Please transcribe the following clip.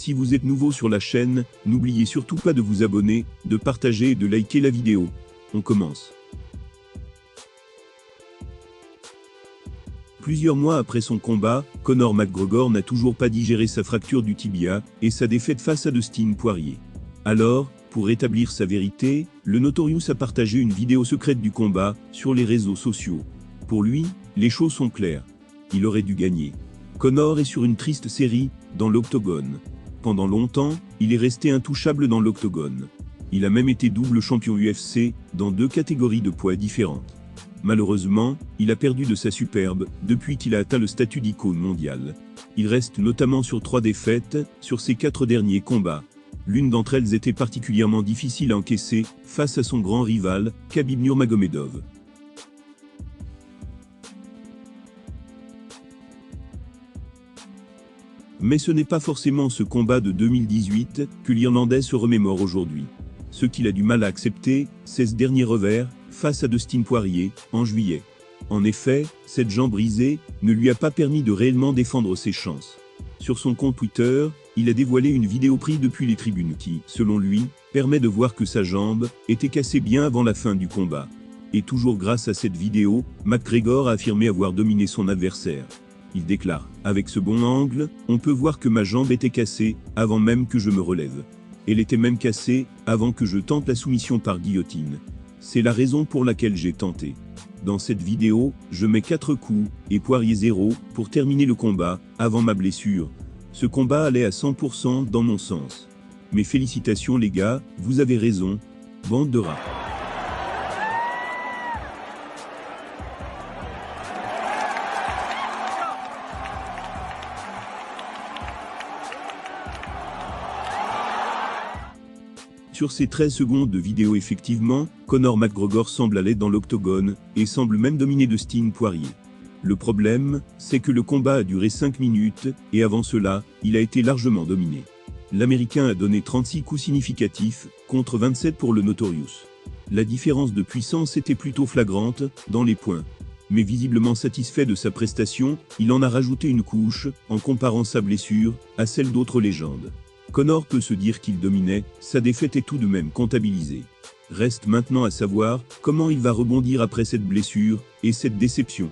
Si vous êtes nouveau sur la chaîne, n'oubliez surtout pas de vous abonner, de partager et de liker la vidéo. On commence. Plusieurs mois après son combat, Conor McGregor n'a toujours pas digéré sa fracture du tibia et sa défaite face à Dustin Poirier. Alors, pour rétablir sa vérité, le Notorious a partagé une vidéo secrète du combat sur les réseaux sociaux. Pour lui, les choses sont claires. Il aurait dû gagner. Conor est sur une triste série, dans l'octogone. Pendant longtemps, il est resté intouchable dans l'octogone. Il a même été double champion UFC, dans 2 catégories de poids différentes. Malheureusement, il a perdu de sa superbe, depuis qu'il a atteint le statut d'icône mondiale. Il reste notamment sur 3 défaites, sur ses 4 derniers combats. L'une d'entre elles était particulièrement difficile à encaisser, face à son grand rival, Khabib Nurmagomedov. Mais ce n'est pas forcément ce combat de 2018 que l'Irlandais se remémore aujourd'hui. Ce qu'il a du mal à accepter, c'est ce dernier revers, face à Dustin Poirier, en juillet. En effet, cette jambe brisée ne lui a pas permis de réellement défendre ses chances. Sur son compte Twitter, il a dévoilé une vidéo prise depuis les tribunes qui, selon lui, permet de voir que sa jambe était cassée bien avant la fin du combat. Et toujours grâce à cette vidéo, McGregor a affirmé avoir dominé son adversaire. Il déclare « Avec ce bon angle, on peut voir que ma jambe était cassée, avant même que je me relève. Elle était même cassée, avant que je tente la soumission par guillotine. C'est la raison pour laquelle j'ai tenté. Dans cette vidéo, je mets 4 coups, et Poirier 0, pour terminer le combat, avant ma blessure. Ce combat allait à 100% dans mon sens. Mes félicitations les gars, vous avez raison. Bande de rats. » Sur ces 13 secondes de vidéo effectivement, Conor McGregor semble aller dans l'octogone, et semble même dominer Dustin Poirier. Le problème, c'est que le combat a duré 5 minutes, et avant cela, il a été largement dominé. L'Américain a donné 36 coups significatifs, contre 27 pour le Notorious. La différence de puissance était plutôt flagrante, dans les points. Mais visiblement satisfait de sa prestation, il en a rajouté une couche, en comparant sa blessure, à celle d'autres légendes. Conor peut se dire qu'il dominait, sa défaite est tout de même comptabilisée. Reste maintenant à savoir comment il va rebondir après cette blessure et cette déception.